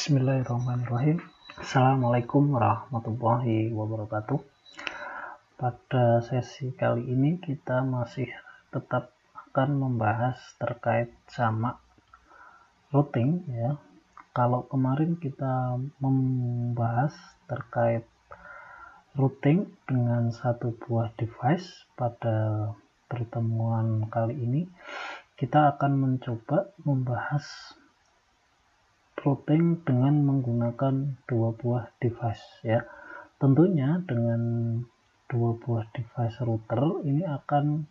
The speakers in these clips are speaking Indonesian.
Bismillahirrahmanirrahim. Assalamualaikum warahmatullahi wabarakatuh. Pada sesi kali ini kita masih tetap akan membahas terkait sama routing ya. Kalau kemarin kita membahas terkait routing dengan satu buah device, pada pertemuan kali ini kita akan mencoba membahas routing dengan menggunakan dua buah device ya. Tentunya dengan dua buah device router ini akan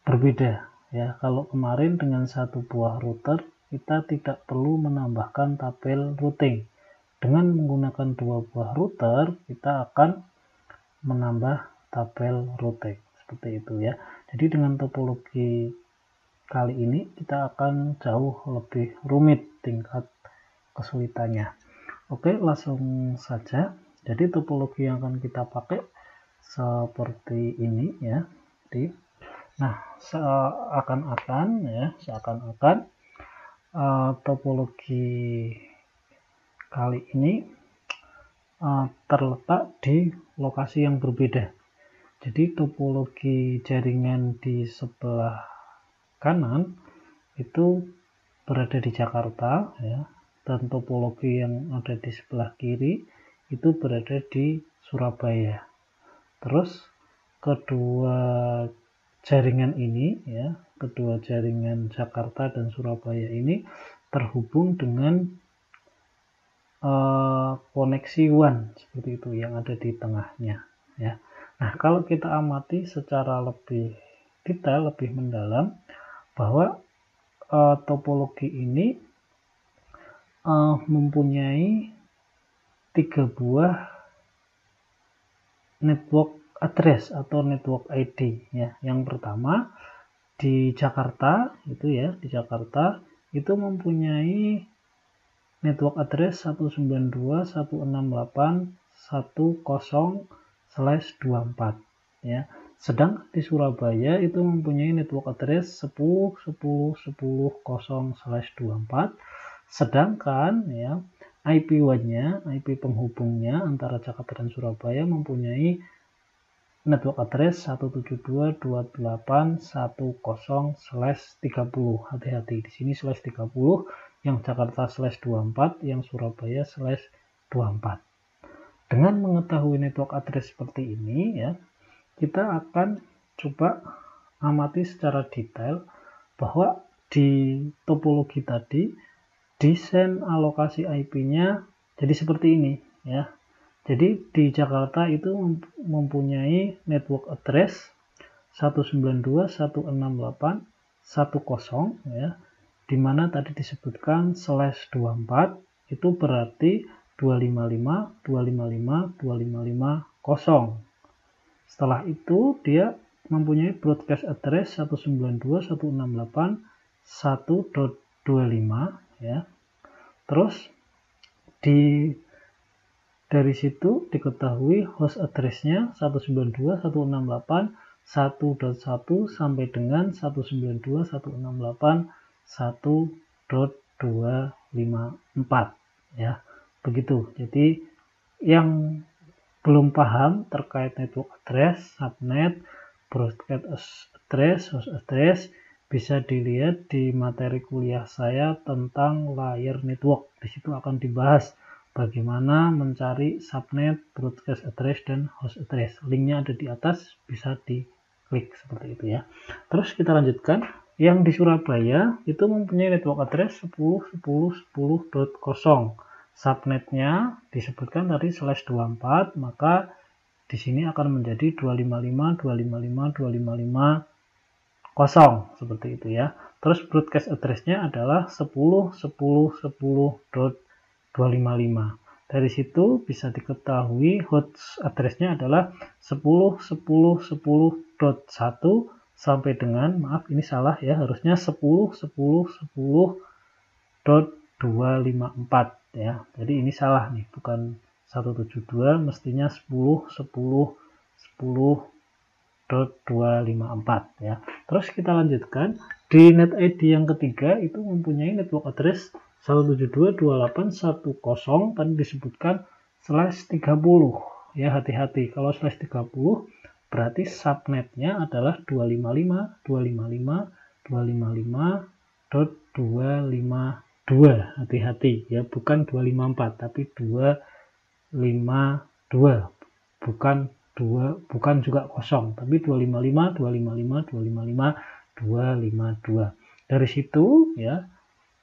berbeda ya. Kalau kemarin dengan satu buah router kita tidak perlu menambahkan tabel routing. Dengan menggunakan dua buah router kita akan menambah tabel routing seperti itu ya. Jadi dengan topologi kali ini kita akan jauh lebih rumit tingkat kesulitannya. Oke, langsung saja. Jadi topologi yang akan kita pakai seperti ini ya. Nah, seakan-akan topologi kali ini terletak di lokasi yang berbeda. Jadi topologi jaringan di sebelah kanan itu berada di Jakarta ya, dan topologi yang ada di sebelah kiri itu berada di Surabaya. Terus kedua jaringan ini ya, kedua jaringan Jakarta dan Surabaya ini terhubung dengan koneksi WAN seperti itu yang ada di tengahnya ya. Nah, kalau kita amati secara lebih detail, lebih mendalam, bahwa topologi ini mempunyai tiga buah network address atau network ID ya. Yang pertama di Jakarta itu ya, di Jakarta itu mempunyai network address 192.168.10/24 ya. Sedang di Surabaya itu mempunyai network address 10.10.10/24. Sedangkan ya IP-WAN-nya, IP penghubungnya antara Jakarta dan Surabaya mempunyai network address 172.281.10/30. Hati-hati di sini /30, yang Jakarta /24, yang Surabaya /24. Dengan mengetahui network address seperti ini ya, kita akan coba amati secara detail bahwa di topologi tadi desain alokasi IP-nya jadi seperti ini ya. Jadi di Jakarta itu mempunyai network address 192.168.10 ya, di mana tadi disebutkan /24 itu berarti 255.255.255.0. Setelah itu dia mempunyai broadcast address 192.168.1.25 ya. Terus dari situ diketahui host address-nya 192.168.1.1 sampai dengan 192.168.1.254 ya. Begitu. Jadi yang belum paham terkait network address, subnet, broadcast address, host address, bisa dilihat di materi kuliah saya tentang layer network. Di situ akan dibahas bagaimana mencari subnet, broadcast address, dan host address. Linknya ada di atas, bisa diklik seperti itu ya. Terus kita lanjutkan. Yang di Surabaya itu mempunyai network address 10.10.10.0. Subnetnya disebutkan tadi /24, maka di sini akan menjadi 255.255.255.0 seperti itu ya. Terus broadcast address-nya adalah 10.10.10.255. Dari situ bisa diketahui host address-nya adalah 10.10.10.1 sampai dengan, maaf ini salah ya, harusnya 10.10.10.254 ya. Jadi ini salah nih, bukan 172, mestinya 10.10.10.254 ya. Terus kita lanjutkan, di net ID yang ketiga itu mempunyai network address 172.28.10 tadi disebutkan /30 ya, hati-hati kalau /30 berarti subnetnya adalah 255.255.255.252, hati-hati ya, bukan 254 tapi 252, bukan juga kosong tapi 255.255.255.252. Dari situ ya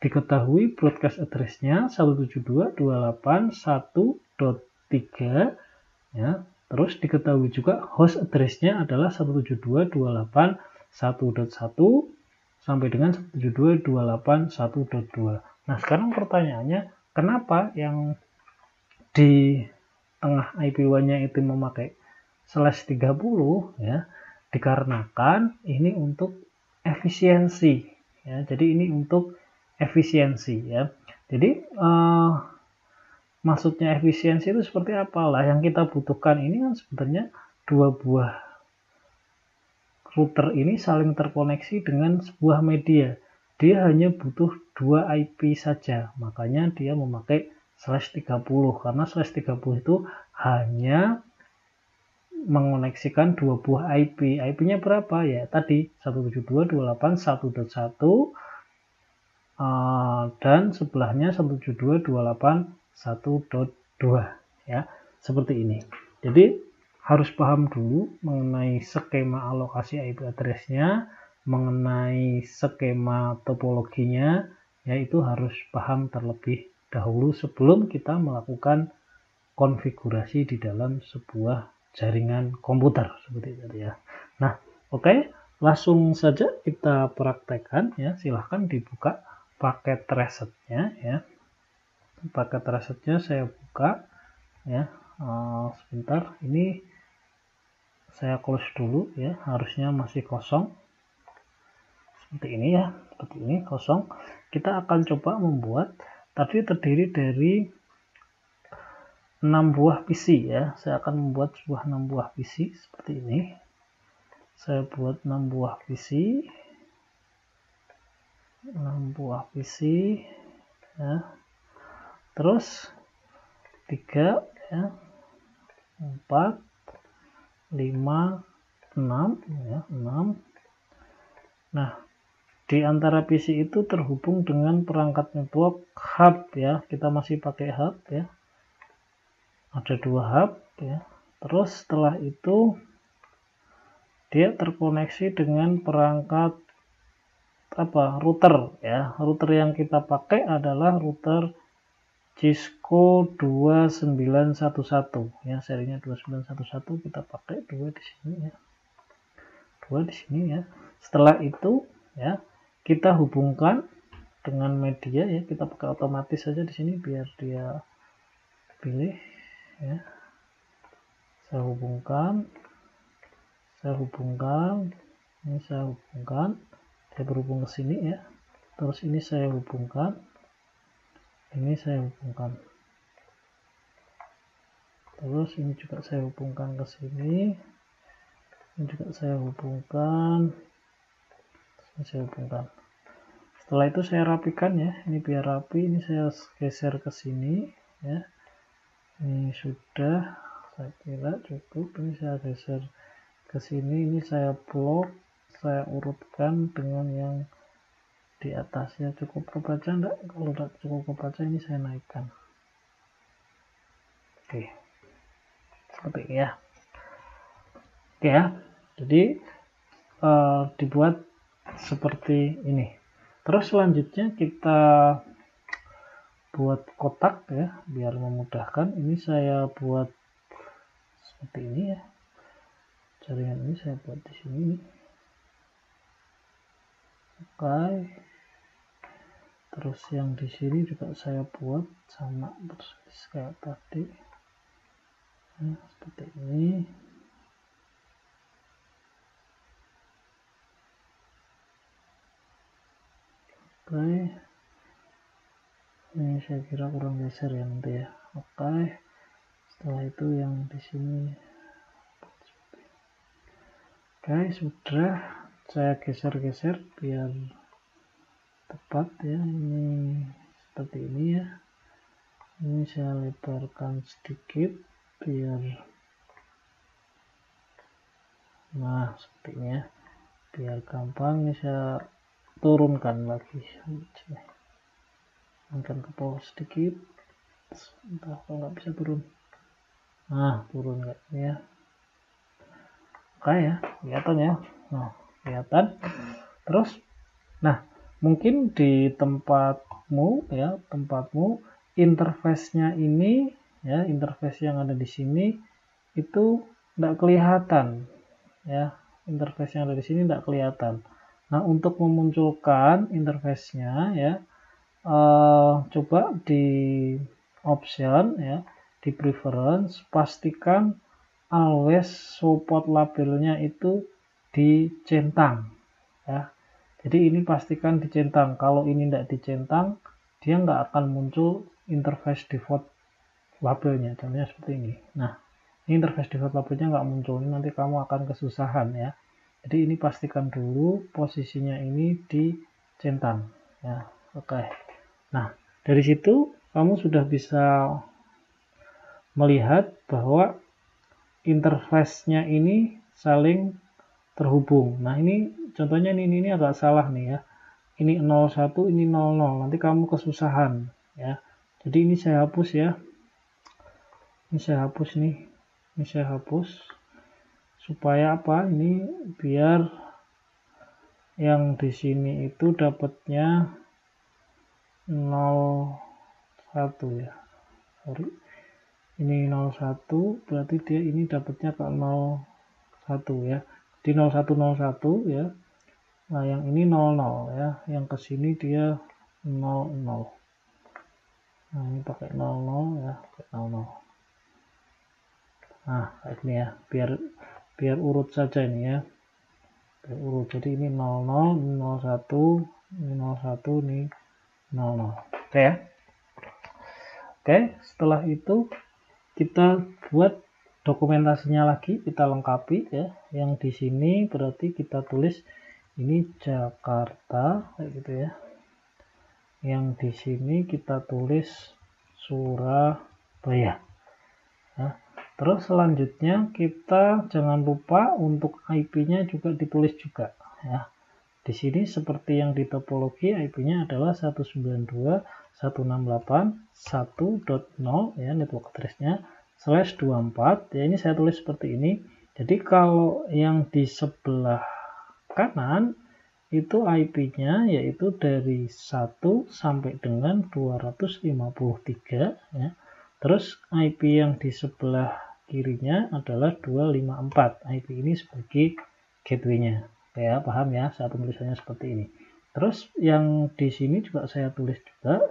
diketahui broadcast address-nya 172.168.1.3 ya. Terus diketahui juga host address-nya adalah 172.168.1.1 sampai dengan 172.168.1.2. Nah, sekarang pertanyaannya, kenapa yang di tengah IP1-nya itu memakai /30 ya? Dikarenakan ini untuk efisiensi ya. Jadi ini untuk efisiensi ya. Jadi maksudnya efisiensi itu seperti apalah, yang kita butuhkan ini kan sebenarnya dua buah router ini saling terkoneksi dengan sebuah media. Dia hanya butuh 2 IP saja, makanya dia memakai /30 karena /30 itu hanya mengoneksikan 2 buah IP. IP-nya berapa ya? Tadi 172.28.1.1 dan sebelahnya 172.28.1.2 ya, seperti ini. Jadi harus paham dulu mengenai skema alokasi IP address-nya, mengenai skema topologinya, yaitu harus paham terlebih dahulu sebelum kita melakukan konfigurasi di dalam sebuah jaringan komputer seperti itu ya. Nah, oke, langsung saja kita praktekkan ya. Silahkan dibuka paket resetnya ya. Paket resetnya saya buka ya. Sebentar, ini saya close dulu ya, harusnya masih kosong seperti ini ya, seperti ini kosong. Kita akan coba membuat, tadi terdiri dari 6 buah PC ya. Saya akan membuat sebuah 6 buah PC seperti ini. Saya buat 6 buah PC, 6 buah PC ya. Terus 3 ya, 4 5 6 ya, 6. Nah, di antara PC itu terhubung dengan perangkat network hub ya. Kita masih pakai hub ya. Ada 2 hub ya. Terus setelah itu dia terkoneksi dengan perangkat router ya. Router yang kita pakai adalah router Cisco 2911 ya, serinya 2911. Kita pakai 2 di sini ya. 2 di sini ya. Setelah itu ya, kita hubungkan dengan media ya. Kita pakai otomatis saja di sini biar dia pilih ya. Saya hubungkan, ini saya hubungkan, dia berhubung ke sini ya. Terus ini saya hubungkan, ini saya hubungkan. Terus ini juga saya hubungkan ke sini, ini juga saya hubungkan, ini saya hubungkan. Setelah itu saya rapikan ya, ini biar rapi, ini saya geser ke sini ya. Ini sudah, saya kira cukup. Ini saya geser ke sini, ini saya blok, saya urutkan dengan yang di atasnya. Cukup kebaca enggak? Kalau tidak cukup kebaca, ini saya naikkan. Oke, seperti ini ya. Oke ya, jadi dibuat seperti ini. Terus selanjutnya kita buat kotak ya, biar memudahkan. Ini saya buat seperti ini ya. Jaringan ini saya buat di sini. Oke. Terus yang di sini juga saya buat sama persis kayak tadi. Nah, seperti ini. Oke. Ini saya kira kurang geser ya nanti ya. Oke. Setelah itu yang di sini. Oke, sudah saya geser-geser biar tepat ya. Ini seperti ini ya. Ini saya lebarkan sedikit biar, nah seperti ini ya, biar gampang. Ini saya turunkan lagi, angkat ke bawah sedikit, entah kalau nggak bisa turun. Nah, turun kayak ini ya. Oke ya, kelihatan ya. Nah, kelihatan. Terus, nah mungkin di tempatmu interface-nya ini ya, interface yang ada di sini itu tidak kelihatan ya, interface yang ada di sini tidak kelihatan. Nah, untuk memunculkan interface-nya ya, coba di option ya, di preference pastikan always support labelnya itu dicentang ya. Jadi ini pastikan dicentang. Kalau ini tidak dicentang, dia nggak akan muncul interface default labelnya. Contohnya seperti ini. Nah, ini interface default labelnya nggak muncul. Ini nanti kamu akan kesusahan ya. Jadi ini pastikan dulu posisinya ini dicentang ya. Oke. Nah, dari situ kamu sudah bisa melihat bahwa interface-nya ini saling terhubung. Nah, ini contohnya ini agak salah nih ya. Ini 01, ini 00. Nanti kamu kesusahan ya. Jadi ini saya hapus ya. Ini saya hapus nih. Ini saya hapus. Supaya apa? Ini biar yang di sini itu dapatnya 01 ya. Sorry. Ini 01, berarti dia ini dapatnya ke 01 ya. Di 0101 ya. Nah, yang ini 00 ya. Yang ke sini dia 00. Nah, ini pakai 00 ya, pakai 00. Nah, kayak gini ya. Biar urut saja ini ya. Biar urut. Jadi ini 00, ini 01, ini 01, ini 00. Oke ya. Oke, setelah itu kita buat dokumentasinya lagi, kita lengkapi ya. Yang di sini berarti kita tulis ini Jakarta kayak gitu ya. Yang di sini kita tulis Surabaya. Nah, terus selanjutnya kita jangan lupa untuk IP-nya juga ditulis juga ya. Di sini seperti yang di topologi IP-nya adalah 192.168.1.0 ya, network address-nya /24 ya. Ini saya tulis seperti ini. Jadi kalau yang di sebelah kanan itu IP-nya yaitu dari 1 sampai dengan 253 ya. Terus IP yang di sebelah kirinya adalah 254. IP ini sebagai gateway-nya. Ya, paham ya, saat tulisannya seperti ini. Terus yang di sini juga saya tulis juga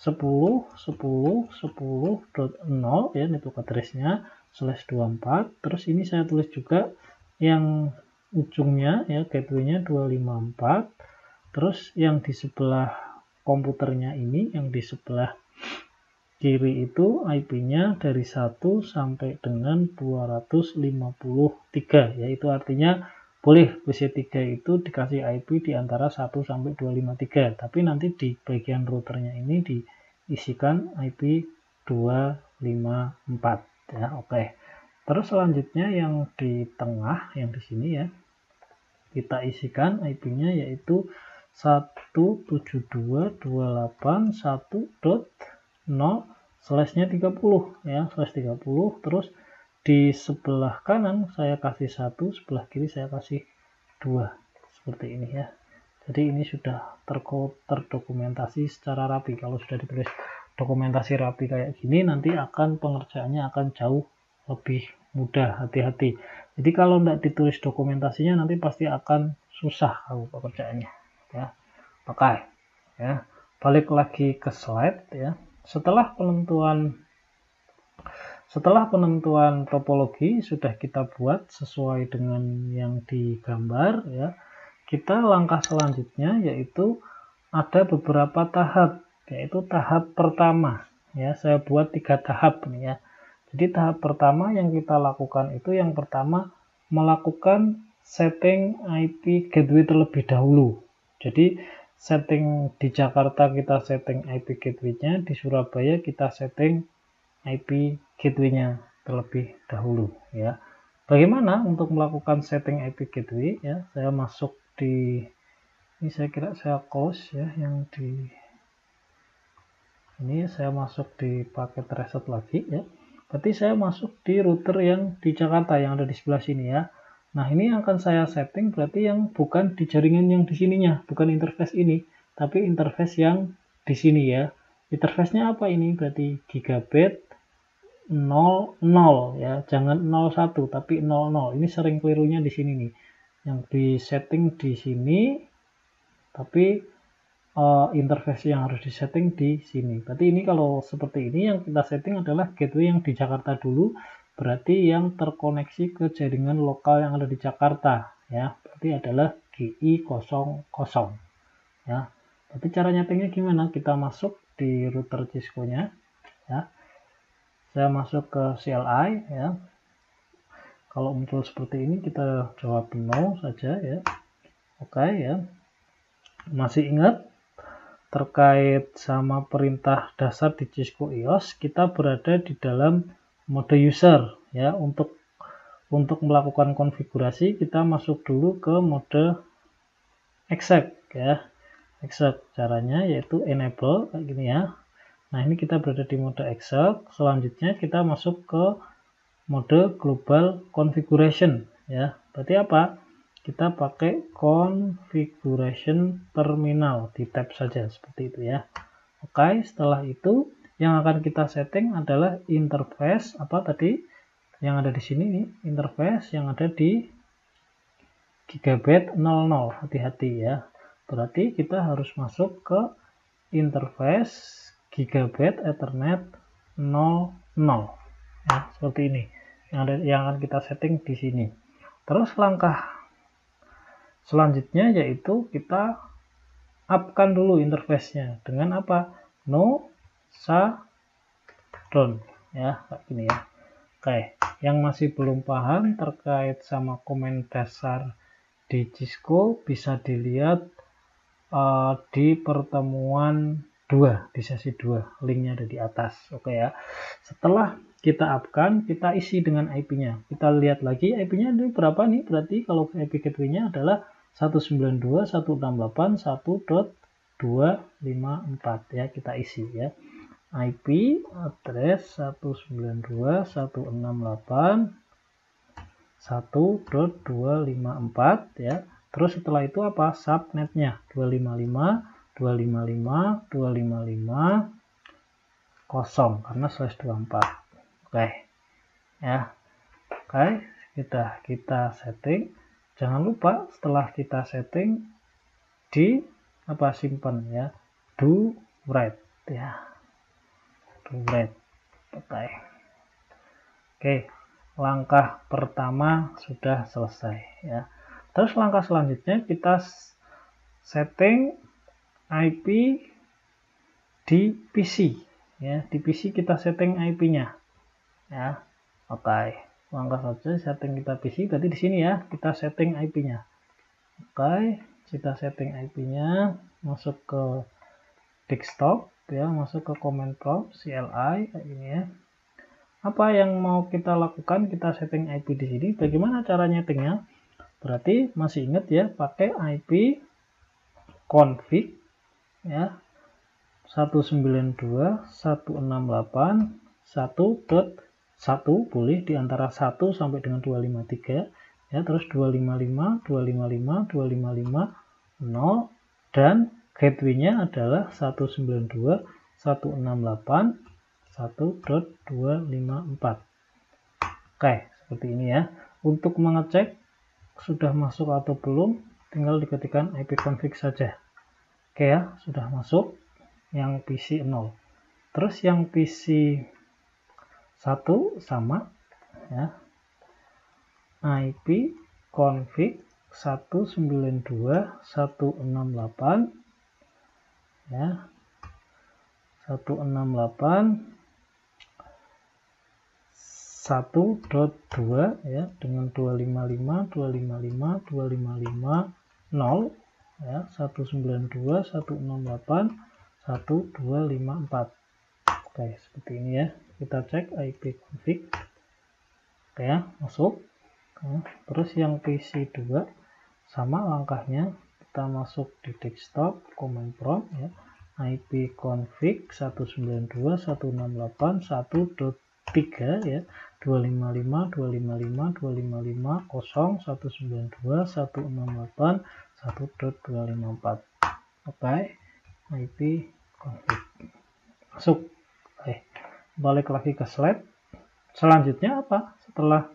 10.10.10.0 ya, network address-nya /24. Terus ini saya tulis juga yang ujungnya ya, gateway-nya 254. Terus yang di sebelah komputernya ini, yang di sebelah kiri itu IP-nya dari 1 sampai dengan 253, yaitu artinya boleh PC3 itu dikasih IP di antara 1 sampai 253, tapi nanti di bagian routernya ini diisikan IP 254 ya. Oke. Terus selanjutnya yang di tengah, yang di sini ya, kita isikan IP-nya yaitu 172.168.1.0/30 ya, /30. Terus di sebelah kanan saya kasih 1, sebelah kiri saya kasih 2 seperti ini ya. Jadi ini sudah terdokumentasi secara rapi. Kalau sudah ditulis dokumentasi rapi kayak gini, nanti akan pengerjaannya akan jauh lebih mudah. Hati-hati. Jadi kalau tidak ditulis dokumentasinya nanti pasti akan susah kalau pekerjaannya ya. Oke ya. Balik lagi ke slide ya. Setelah penentuan topologi sudah kita buat sesuai dengan yang digambar ya. Kita langkah selanjutnya yaitu ada beberapa tahap, yaitu tahap pertama ya. Saya buat 3 tahap nih ya. Jadi tahap pertama yang kita lakukan itu yang pertama melakukan setting IP gateway terlebih dahulu. Jadi setting di Jakarta kita setting IP gateway-nya, di Surabaya kita setting IP gateway-nya terlebih dahulu ya. Bagaimana untuk melakukan setting IP gateway ya? Saya masuk di ini, saya kira saya close ya yang di ini, saya masuk di paket reset lagi ya. Berarti saya masuk di router yang di Jakarta yang ada di sebelah sini ya. Nah, ini yang akan saya setting berarti yang bukan di jaringan yang di sininya, bukan interface ini, tapi interface yang di sini ya. Interface-nya apa ini? Berarti gigabit 00 ya, jangan 01 tapi 00. Ini sering kelirunya di sini nih. Yang di setting di sini tapi interface yang harus disetting di sini. Berarti ini kalau seperti ini yang kita setting adalah gateway yang di Jakarta dulu, berarti yang terkoneksi ke jaringan lokal yang ada di Jakarta ya. Berarti adalah GI00 ya. Berarti cara nyetingnya gimana? Kita masuk di router Cisco-nya ya. Saya masuk ke CLI ya. Kalau muncul seperti ini kita jawab no saja ya. Oke ya. Masih ingat terkait sama perintah dasar di Cisco IOS, kita berada di dalam mode user ya. Untuk melakukan konfigurasi kita masuk dulu ke mode exec ya. Exec caranya yaitu enable kayak gini ya. Nah, ini kita berada di mode exec. Selanjutnya kita masuk ke mode global configuration ya. Berarti apa? Kita pakai configuration terminal, di tab saja seperti itu ya. Oke, setelah itu yang akan kita setting adalah interface apa tadi yang ada di sini nih, interface yang ada di gigabit 00. Hati-hati ya. Berarti kita harus masuk ke interface gigabit Ethernet 00 ya, seperti ini. Yang akan kita setting di sini. Terus langkah selanjutnya yaitu kita upkan dulu interface-nya dengan apa? No shutdown ya, kayak gini ya. Oke, yang masih belum paham terkait sama komen dasar di Cisco bisa dilihat di pertemuan 2 di sesi 2, linknya ada di atas. Oke ya. Setelah kita upkan, kita isi dengan IP-nya. Kita lihat lagi IP-nya ini berapa nih? Berarti kalau IP gateway-nya adalah 192.168.1.254 ya, kita isi ya. IP address 192.168.1.254 ya. Terus setelah itu apa? Subnetnya 255.255.255.0 karena /24. Oke ya. Oke, kita setting. Jangan lupa setelah kita setting di apa, simpan ya, do write ya, do write. Oke, langkah pertama sudah selesai ya. Terus langkah selanjutnya kita setting IP di PC ya. Di PC kita setting IP-nya ya. Oke. Langkah saja setting kita PC, berarti di sini ya kita setting IP-nya. Oke, kita setting IP-nya, masuk ke desktop ya, masuk ke command prompt CLI kayak gini ya. Apa yang mau kita lakukan? Kita setting IP di sini. Bagaimana cara nyetingnya? Berarti masih ingat ya, pakai IP config ya 192.168.1.1 boleh di antara 1 sampai dengan 253 ya, terus 255 255 255 0 dan gateway-nya adalah 192.168.1.254. Oke, seperti ini ya. Untuk mengecek sudah masuk atau belum, tinggal diketikkan ipconfig saja. Oke ya, sudah masuk yang PC 0. Terus yang PC 1 sama ya, IP config 192.168 ya, 168.1.2 ya, dengan 255 255 255 0 ya, 192.168.1254. Oke, seperti ini ya. Kita cek IP config. Oke ya, masuk. Nah, terus yang PC 2 sama langkahnya, kita masuk di desktop, command prompt ya, IP config 192.168.1.3 ya, 255.255.255.0.192.168.1.254. Oke, IP config masuk. Balik lagi ke slide. Selanjutnya apa? Setelah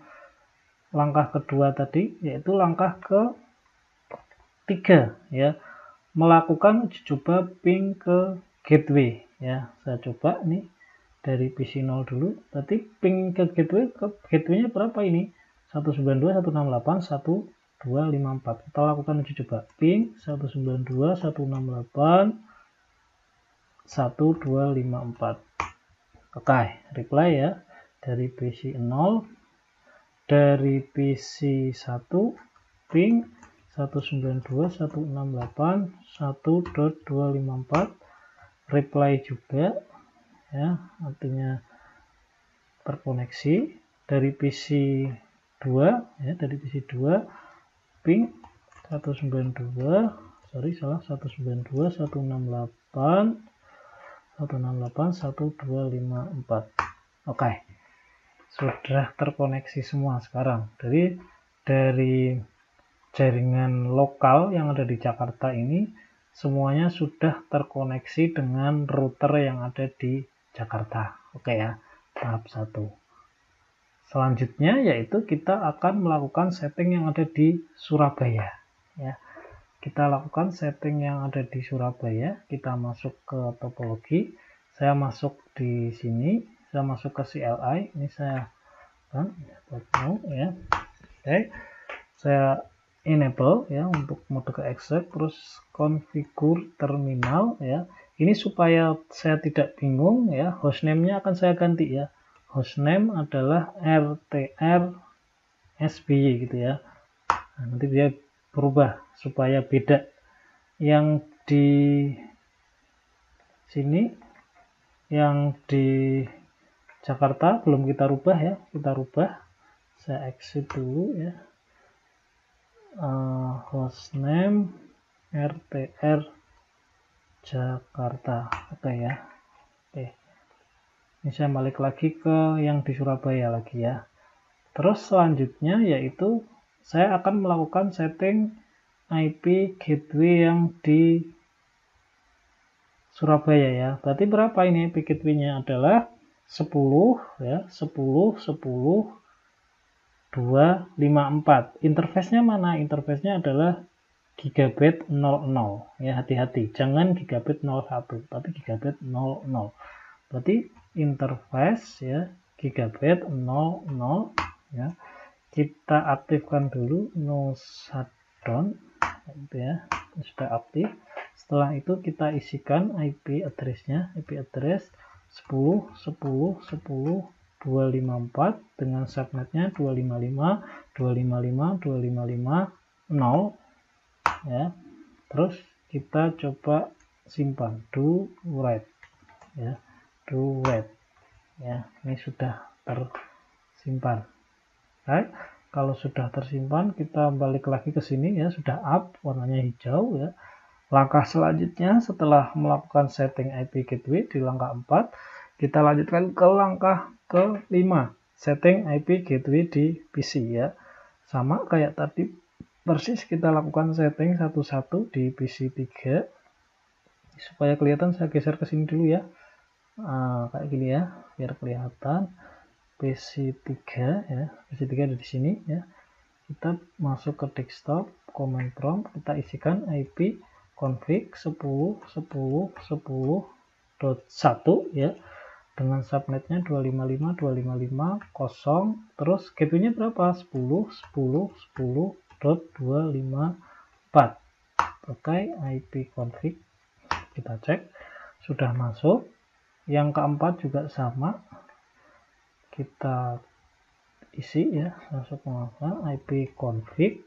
langkah kedua tadi, yaitu langkah ketiga ya, melakukan uji coba ping ke gateway ya. Saya coba nih dari PC 0 dulu. Berarti ping ke gateway-nya berapa ini? 192.168.1.254. Kita lakukan uji coba ping 192.168.1.254. Oke, reply ya dari PC 0. Dari PC 1 ping 192.168.1.254, reply juga ya, artinya terkoneksi. Dari PC 2 ya, dari PC 2 ping 192.168.1.254. Oke, sudah terkoneksi semua sekarang. Jadi dari jaringan lokal yang ada di Jakarta ini semuanya sudah terkoneksi dengan router yang ada di Jakarta. Oke ya, tahap 1. Selanjutnya yaitu kita akan melakukan setting yang ada di Surabaya ya. Kita lakukan setting yang ada di Surabaya. Kita masuk ke topologi. Saya masuk di sini, saya masuk ke CLI. Ini saya ya. Oke, saya enable ya untuk mode ke exec, terus configure terminal ya. Ini supaya saya tidak bingung ya, hostname-nya akan saya ganti ya. Hostname adalah RTR SBY gitu ya. Nah, nanti dia berubah supaya beda. Yang di sini, yang di Jakarta belum kita rubah ya, kita rubah. Saya exit dulu ya. Hostname RTR Jakarta. Oke ya. Oke. Ini saya balik lagi ke yang di Surabaya lagi ya. Terus selanjutnya yaitu saya akan melakukan setting IP gateway yang di Surabaya ya. Berarti berapa ini IP gateway-nya? Adalah 10 ya, 10 254. Interface-nya mana? Interface-nya adalah gigabit 00 ya, hati-hati. Jangan gigabit 01, tapi gigabit 00. Berarti interface ya gigabit 00 ya. Kita aktifkan dulu no shutdown gitu ya. Sudah aktif. Setelah itu kita isikan IP address-nya, IP address 10.10.10.254 dengan subnetnya 255.255.255.0 ya. Terus kita coba simpan do write ya, do write ya. Ini sudah tersimpan. Right. Kalau sudah tersimpan, kita balik lagi ke sini ya, sudah up warnanya hijau ya. Langkah selanjutnya setelah melakukan setting IP gateway di langkah 4, kita lanjutkan ke langkah ke-5, setting IP gateway di PC ya. Sama kayak tadi persis, kita lakukan setting satu-satu di PC 3. Supaya kelihatan saya geser ke sini dulu ya. Kayak gini ya, biar kelihatan. PC 3 ya, PC 3 ada di sini ya. Kita masuk ke desktop, command prompt, kita isikan IP config 10.10.10.1 ya, dengan subnetnya 255.255.0, terus gateway-nya berapa? 10.10.10.254. Pakai IP config, kita cek sudah masuk. Yang keempat juga sama, kita isi ya, masuk menggunakan IP config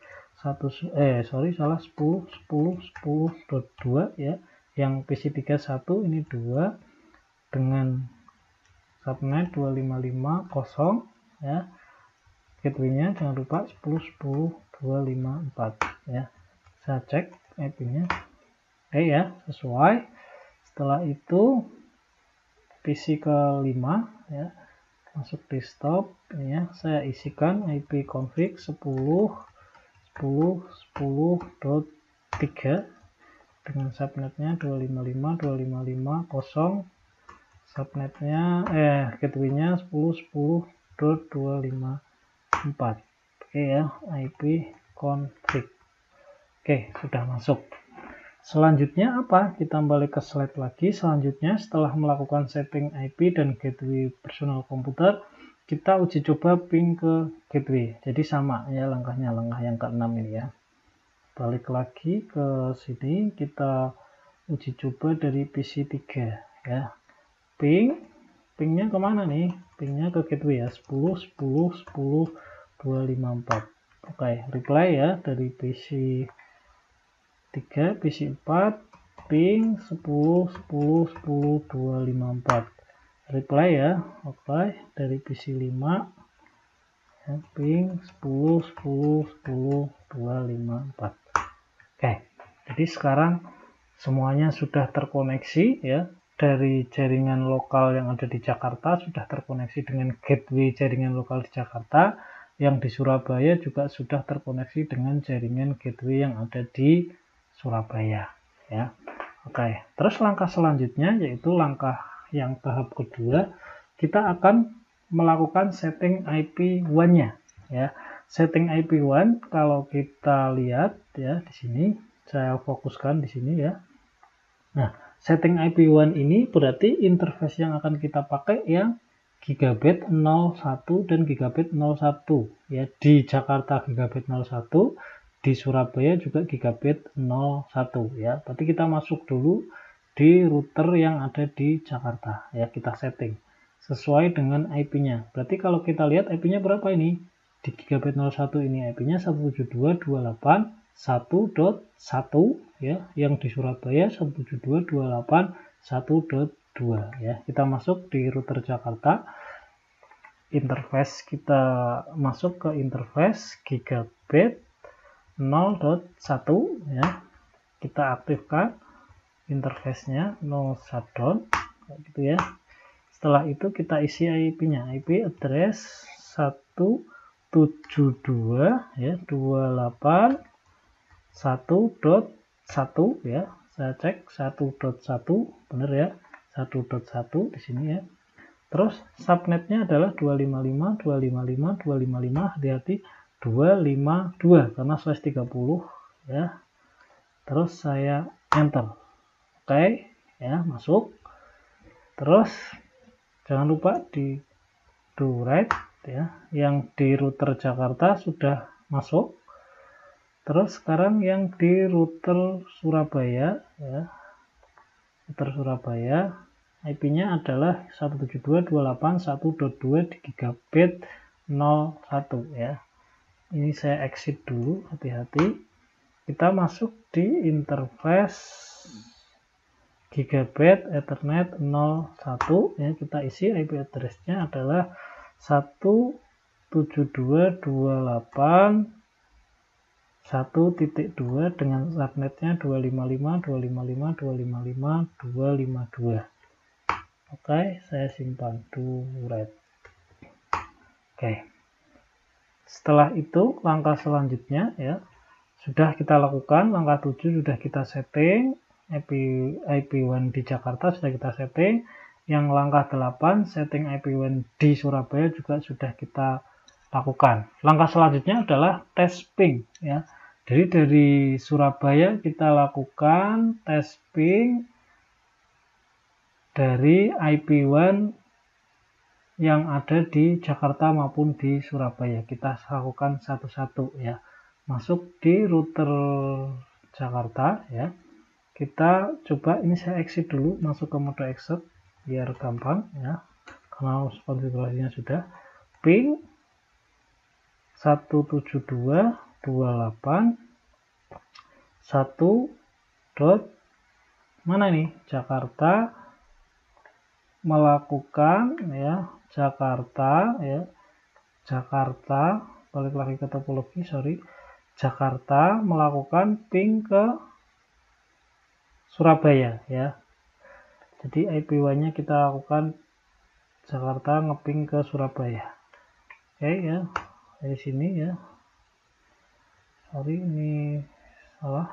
10.10.10.2 ya, yang PC31 ini 2 dengan subnet 2550 ya. Gateway-nya jangan lupa 10.10.254 ya. Saya cek IP-nya. Oke ya, sesuai. Setelah itu PC ke-5 ya, masuk desktop ini ya, saya isikan IP config 10.10.10.3 dengan subnetnya 255.255.0, subnetnya gateway-nya 10.10.254. Oke ya, IP config. Oke, sudah masuk. Selanjutnya apa? Kita balik ke slide lagi. Selanjutnya setelah melakukan setting IP dan gateway personal komputer, kita uji coba ping ke gateway. Jadi sama ya langkahnya, langkah yang ke-6 ini ya. Balik lagi ke sini, kita uji coba dari PC3 ya. Pingnya kemana nih? Pingnya ke gateway ya, 10.10.10.254. Oke, reply ya dari PC3, PC4 ping 10.10.10.254. Reply ya. Oke, dari PC5 ya, ping 10.10.10.254. Oke, jadi sekarang semuanya sudah terkoneksi ya. Dari jaringan lokal yang ada di Jakarta sudah terkoneksi dengan gateway jaringan lokal di Jakarta, yang di Surabaya juga sudah terkoneksi dengan jaringan gateway yang ada di Surabaya ya. Oke, terus langkah selanjutnya yaitu langkah yang tahap kedua, kita akan melakukan setting IP1-nya ya. Setting IP1 kalau kita lihat ya di sini, saya fokuskan di sini ya. Nah, setting IP1 ini berarti interface yang akan kita pakai yang gigabit 01 dan gigabit 01 ya. Di Jakarta gigabit 01, di Surabaya juga gigabit 01 ya. Berarti kita masuk dulu di router yang ada di Jakarta ya, kita setting sesuai dengan IP-nya. Berarti kalau kita lihat IP-nya berapa ini? Di gigabit 01 ini IP-nya 172.281.1 ya, yang di Surabaya 172.281.2 ya. Kita masuk di router Jakarta. Interface kita masuk ke interface gigabit 0.1 ya. Kita aktifkan interface-nya, no shutdown gitu ya. Setelah itu kita isi IP-nya, IP address 172 ya 281.1 ya. Saya cek 1.1 benar ya, 1.1 di sini ya. Terus subnetnya adalah 255 hati-hati 252 karena slash 30 ya. Terus saya enter. Oke ya, masuk. Terus jangan lupa di do write ya, yang di router Jakarta sudah masuk. Terus sekarang yang di router Surabaya ya, router Surabaya IP-nya adalah 172.281.2 di gigabit 01 ya. Ini saya exit dulu, hati-hati. Kita masuk di interface gigabit Ethernet 01 ya, kita isi IP address-nya adalah 172.268.1.2 dengan subnetnya 255.255.255.252. Oke, saya simpan do write. Oke. Setelah itu langkah selanjutnya ya sudah kita lakukan, langkah 7 sudah kita setting, IP1 di Jakarta sudah kita setting, yang langkah 8 setting IP1 di Surabaya juga sudah kita lakukan. Langkah selanjutnya adalah tes ping ya. Jadi dari Surabaya kita lakukan tes ping dari IP1 yang ada di Jakarta maupun di Surabaya. Kita lakukan satu-satu ya. Masuk di router Jakarta ya. Kita coba, ini saya exit dulu, masuk ke mode exit biar gampang ya. Karena konfigurasinya sudah ping 172 mana nih, Jakarta melakukan ya, Jakarta ya, Jakarta, balik lagi ke topologi, Jakarta melakukan ping ke Surabaya ya. Jadi IP1 nya kita lakukan Jakarta ngeping ke Surabaya. Oke ya, dari sini ya. Ini salah.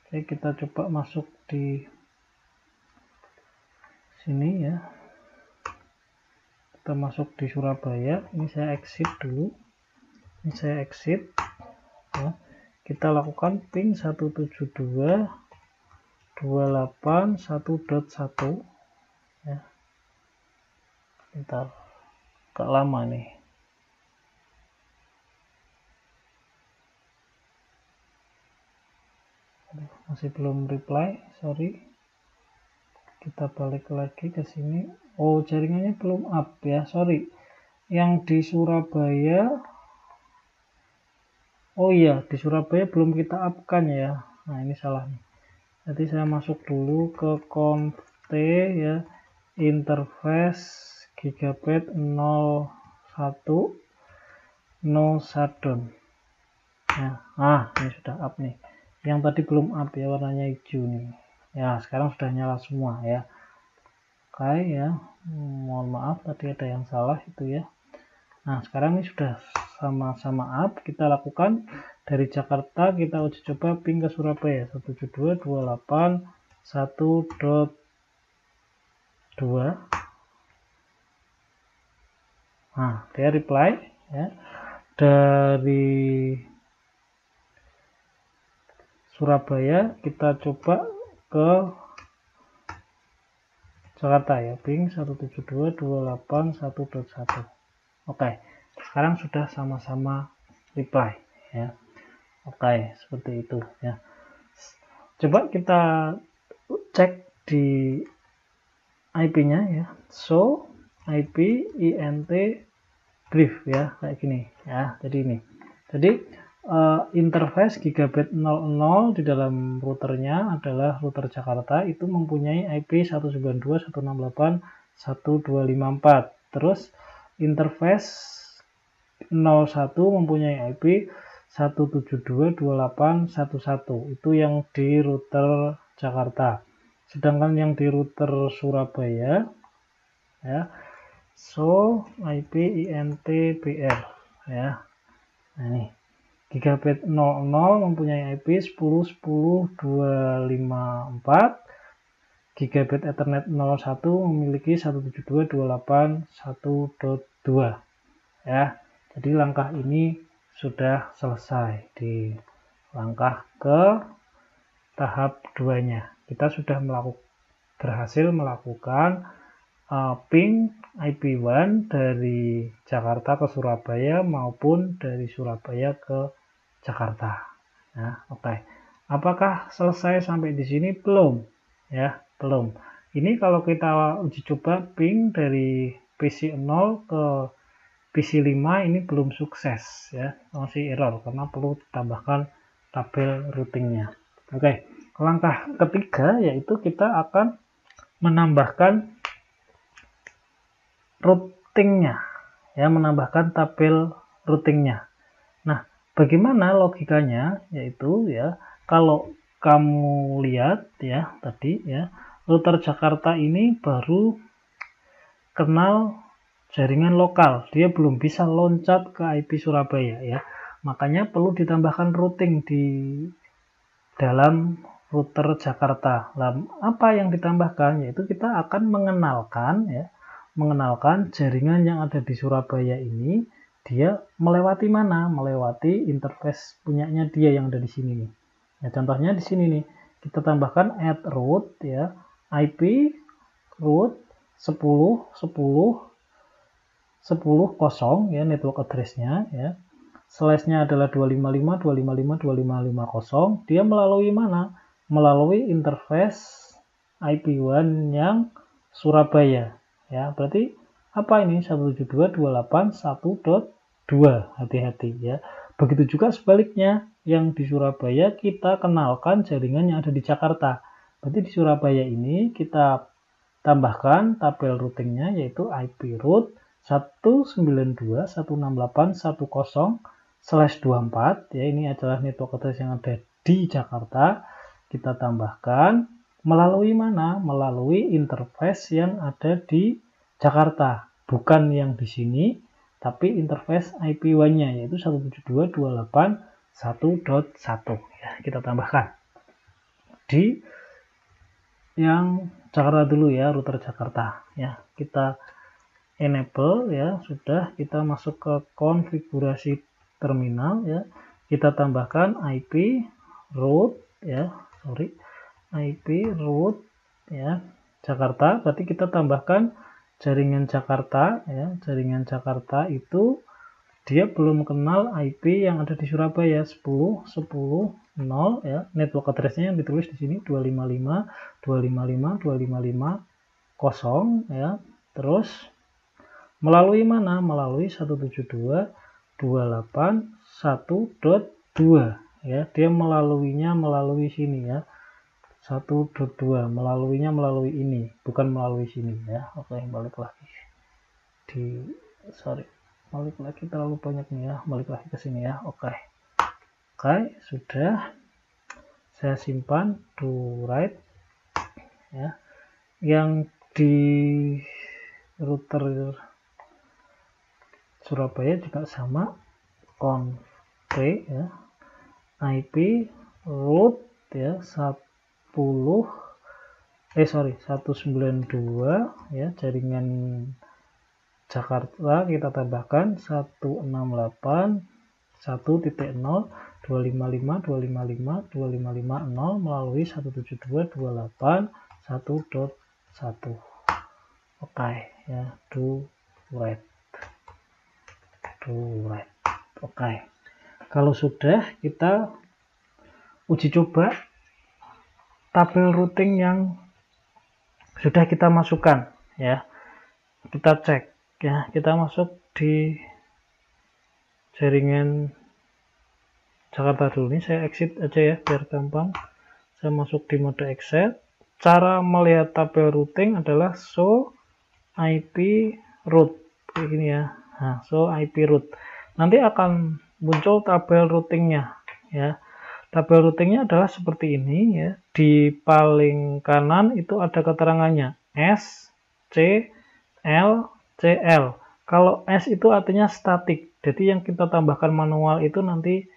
Oke, kita coba masuk di sini ya. Kita masuk di Surabaya. Ini saya exit dulu. Ini saya exit ya. Kita lakukan ping 172.281.1 ya. Bentar, agak lama nih. Masih belum reply, sorry. Kita balik lagi ke sini. Oh, jaringannya belum up ya, sorry. Yang di Surabaya, oh iya, di Surabaya belum kita up kan ya. Nah, ini salah nih. Jadi saya masuk dulu ke conf ya, interface gigabit 01 no shutdown ya. Ini sudah up nih. Yang tadi belum up ya, warnanya hijau nih ya. Sekarang sudah nyala semua ya. Oke ya, mohon maaf tadi ada yang salah itu ya. Nah, sekarang ini sudah sama-sama up. Kita lakukan dari Jakarta, kita uji coba ping ke Surabaya 172.1.2. Nah, dia reply ya. Dari Surabaya kita coba ke Jakarta ya, ping 172.281.1. Oke, sekarang sudah sama-sama reply ya. Oke, seperti itu ya. Coba kita cek di IP-nya ya. So IP int brief ya, kayak gini ya. Jadi ini. Jadi interface gigabit 00 di dalam routernya adalah router Jakarta, itu mempunyai IP 192.168.1.254. Terus interface 01 mempunyai IP 172.28.1.1, itu yang di router Jakarta. Sedangkan yang di router Surabaya ya, so IP int br ya. Nah, ini gigabit 00 mempunyai IP 10.10.254. Gigabit Ethernet 01 memiliki 172.28.1.2 ya. Jadi langkah ini sudah selesai. Di langkah ke tahap 2-nya kita sudah berhasil melakukan ping IP1 dari Jakarta ke Surabaya maupun dari Surabaya ke Jakarta. Nah, oke. Apakah selesai sampai di sini? Belum ya, belum. Ini kalau kita uji coba ping dari PC 0 ke PC 5 ini belum sukses ya, masih error karena perlu ditambahkan tabel routingnya. Oke, langkah ketiga yaitu kita akan menambahkan routingnya ya, menambahkan tabel routingnya. Nah, bagaimana logikanya? Yaitu ya, kalau kamu lihat ya tadi ya, router Jakarta ini baru kenal jaringan lokal, dia belum bisa loncat ke IP Surabaya ya. Makanya perlu ditambahkan routing di dalam router Jakarta. Apa yang ditambahkan? Yaitu kita akan mengenalkan jaringan yang ada di Surabaya ini, dia melewati mana? Melewati interface punyanya dia yang ada di sini nih. Nah, contohnya di sini nih, kita tambahkan add route ya, IP route 10.10.10.0 ya, network address-nya ya. Slash-nya adalah 255.255.255.0. Dia melalui mana? Melalui interface IP1 yang Surabaya ya. Berarti apa ini? 172.281.1.2 2, hati-hati ya. Begitu juga sebaliknya, yang di Surabaya kita kenalkan jaringan yang ada di Jakarta. Berarti di Surabaya ini kita tambahkan tabel routingnya yaitu IP root 192.168.10/24 ya, ini adalah network address yang ada di Jakarta. Kita tambahkan melalui mana? Melalui interface yang ada di Jakarta, bukan yang di sini, tapi interface IP1-nya yaitu 172.168.1.1 ya, kita tambahkan di yang Jakarta dulu ya, router Jakarta ya. Kita enable ya, sudah. Kita masuk ke konfigurasi terminal ya. Kita tambahkan IP root ya, IP root ya Jakarta. Berarti kita tambahkan jaringan Jakarta ya. Jaringan Jakarta itu dia belum kenal IP yang ada di Surabaya 10.10.0 ya. Network address-nya yang ditulis di sini 255.255.255.0 ya. Terus melalui mana? Melalui 172.168.1.2 ya. Dia melaluinya melalui sini ya. 1.2 melaluinya melalui ini, bukan melalui sini ya. Oke, balik lagi. Balik lagi, terlalu banyak nih ya. Balik lagi ke sini ya. Oke, sudah. Saya simpan do write ya. Yang di router Surabaya juga sama, config ya, IP root ya 192 ya, jaringan Jakarta kita tambahkan 168.1.0.255.255.255.0 melalui 172.268.1.1. Oke ya, do write. Oke. Kalau sudah, kita uji coba tabel routing yang sudah kita masukkan ya. Kita cek ya, kita masuk di jaringan Jakarta dulu. Ini saya exit aja ya biar gampang. Saya masuk di mode exit. Cara melihat tabel routing adalah show IP root kayak gini ya. Nah, show IP root. Nanti akan muncul tabel routingnya ya. Tabel routingnya adalah seperti ini ya. Di paling kanan itu ada keterangannya S, C, L, CL. Kalau S itu artinya statik. Jadi yang kita tambahkan manual itu nanti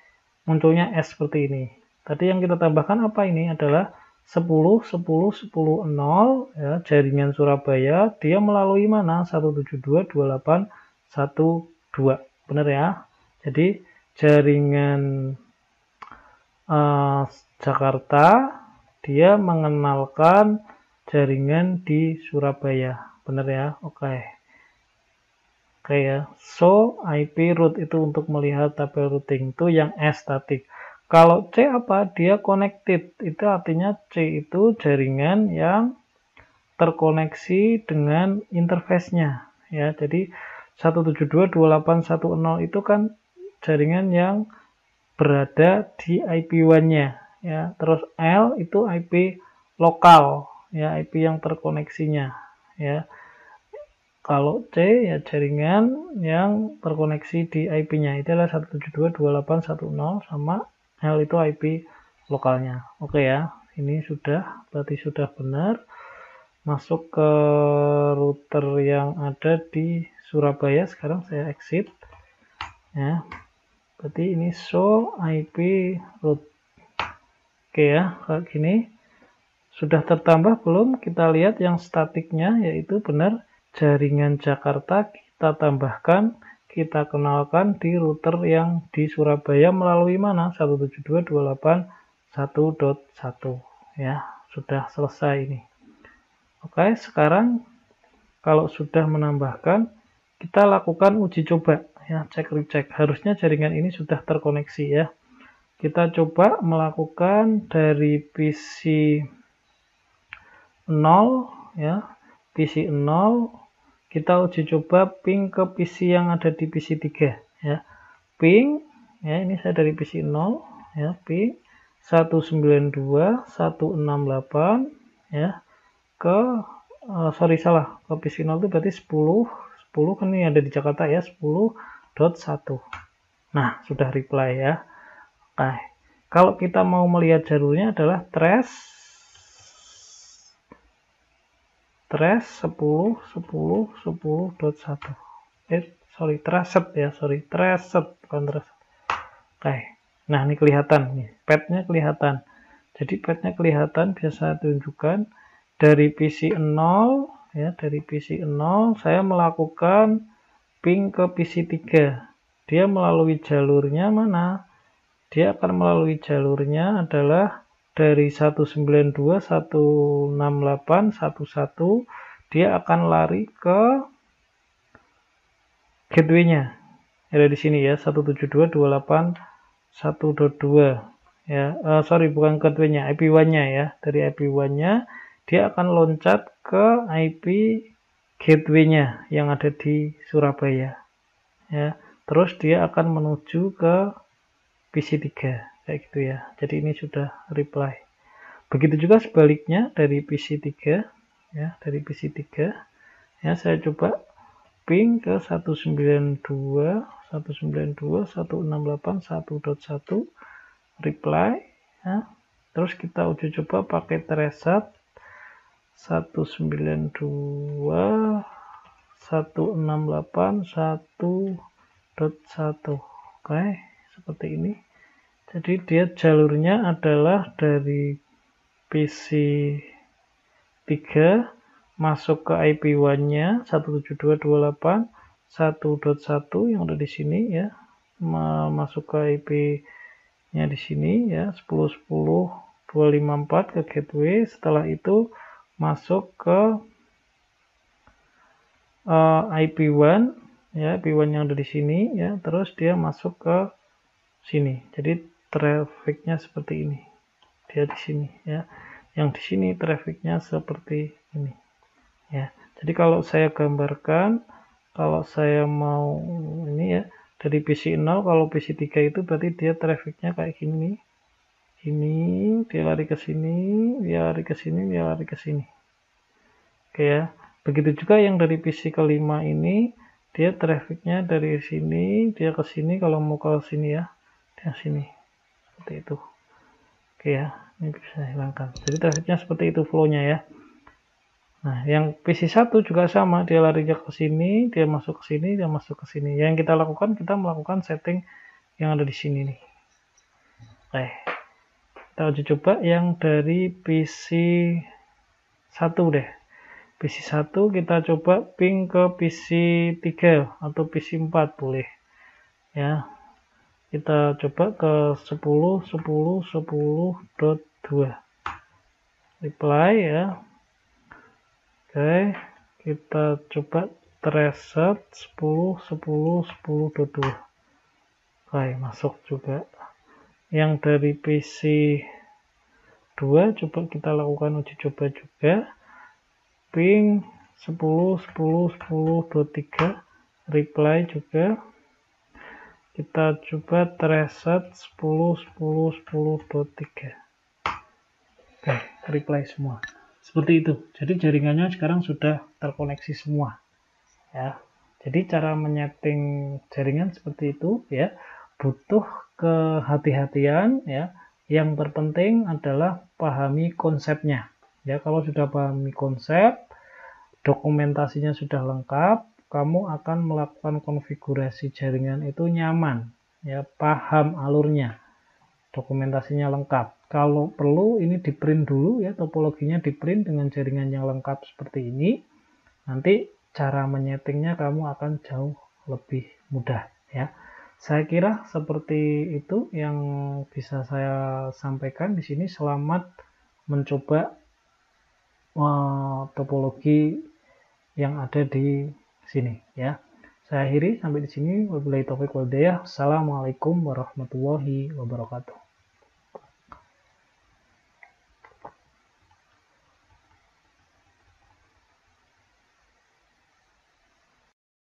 munculnya S seperti ini. Tadi yang kita tambahkan apa ini? Adalah 10.10.10.0 ya, jaringan Surabaya. Dia melalui mana? 172.268.1.2. Benar ya? Jadi jaringan Jakarta dia mengenalkan jaringan di Surabaya. Benar ya? Oke ya. So IP root itu untuk melihat tabel routing itu yang S statik. Kalau C apa? Dia connected. Itu artinya C itu jaringan yang terkoneksi dengan interface-nya ya. Jadi 172.268.1.0 itu kan jaringan yang berada di IP1-nya ya. Terus L itu IP lokal ya, IP yang terkoneksinya ya. Kalau C ya jaringan yang terkoneksi di IP-nya. Itu adalah 172.268.1.0 sama L itu IP lokalnya. Oke ya. Ini sudah, berarti sudah benar. Masuk ke router yang ada di Surabaya. Sekarang saya exit ya. Berarti ini show IP root. Oke ya, kayak gini. Sudah tertambah belum? Kita lihat yang statiknya, yaitu benar jaringan Jakarta kita tambahkan, kita kenalkan di router yang di Surabaya melalui mana? 172.268.1.1 ya. Sudah selesai ini. Oke, sekarang kalau sudah menambahkan, kita lakukan uji coba ya, cek recheck. Harusnya jaringan ini sudah terkoneksi ya. Kita coba melakukan dari PC 0 ya, PC 0 kita uji coba ping ke PC yang ada di PC 3 ya, ping ya, ini saya dari PC 0 ya, ping 192.168 ya ke salah, ke PC 0 itu berarti 10 kan ini ada di Jakarta ya, 10.1. Nah, sudah reply ya. Oke. Kalau kita mau melihat jalurnya adalah trace 10.10.10.1. Traced ya, traced bukan traced. Oke. Nah, ini kelihatan nih, padnya kelihatan. Jadi padnya kelihatan, biasa tunjukkan dari PC 0 ya, dari PC 0 saya melakukan ping ke PC 3. Dia melalui jalurnya mana? Dia akan melalui jalurnya adalah dari 192.168.11, dia akan lari ke gateway-nya. Ada di sini ya, 172.168.1.2 ya. Bukan gateway-nya, IP1-nya ya. Dari IP1-nya dia akan loncat ke IP gateway-nya yang ada di Surabaya ya. Terus dia akan menuju ke PC 3 kayak gitu ya. Jadi ini sudah reply. Begitu juga sebaliknya dari PC 3 ya, dari PC 3 ya, saya coba ping ke 192.168.1.1 reply ya. Terus kita uji coba pakai traceset 192.168.1.1. Oke, seperti ini. Jadi dia jalurnya adalah dari PC 3 masuk ke IP1-nya 172.168.1.1 yang ada di sini ya. Masuk ke IP-nya di sini ya, 10.10.254 ke gateway. Setelah itu masuk ke IP1 ya, IP1 yang ada di sini ya, terus dia masuk ke sini. Jadi trafficnya seperti ini. Dia di sini ya. Yang di sini trafficnya seperti ini ya. Jadi kalau saya gambarkan, kalau saya mau ini ya, dari PC 0, kalau PC 3 itu berarti dia trafficnya kayak gini. Ini dia lari ke sini, dia lari ke sini, dia lari ke sini. Oke ya. Begitu juga yang dari PC kelima ini, dia trafficnya dari sini, dia ke sini, kalau mau ke sini ya, dia sini. Seperti itu. Oke ya, ini bisa hilangkan. Jadi trafficnya seperti itu flow-nya ya. Nah, yang PC 1 juga sama, dia larinya ke sini, dia masuk ke sini, dia masuk ke sini. Yang kita lakukan, kita melakukan setting yang ada di sini nih. Oke. Kita uji coba yang dari PC 1 deh. PC 1 kita coba ping ke PC 3 atau PC 4 boleh. Ya. Kita coba ke 10.10.10.2. Reply ya. Oke, kita coba traceset 10.10.10.2. Oke, masuk juga. Yang dari PC 2 coba kita lakukan uji coba juga. Ping 10.10.10.3 reply juga. Kita coba traceset 10.10.10.3. Oke, reply semua. Seperti itu. Jadi jaringannya sekarang sudah terkoneksi semua. Ya. Jadi cara menyeting jaringan seperti itu ya. Butuh kehati-hatian ya. Yang terpenting adalah pahami konsepnya. Ya, kalau sudah pahami konsep, dokumentasinya sudah lengkap, kamu akan melakukan konfigurasi jaringan itu nyaman. Ya, paham alurnya. Dokumentasinya lengkap. Kalau perlu ini di print dulu ya, topologinya di print dengan jaringan yang lengkap seperti ini. Nanti cara menyetingnya kamu akan jauh lebih mudah ya. Saya kira seperti itu yang bisa saya sampaikan di sini. Selamat mencoba topologi yang ada di sini ya. Saya akhiri sampai di sini. Wabillahi taufiq wal hidayah. Assalamualaikum warahmatullahi wabarakatuh.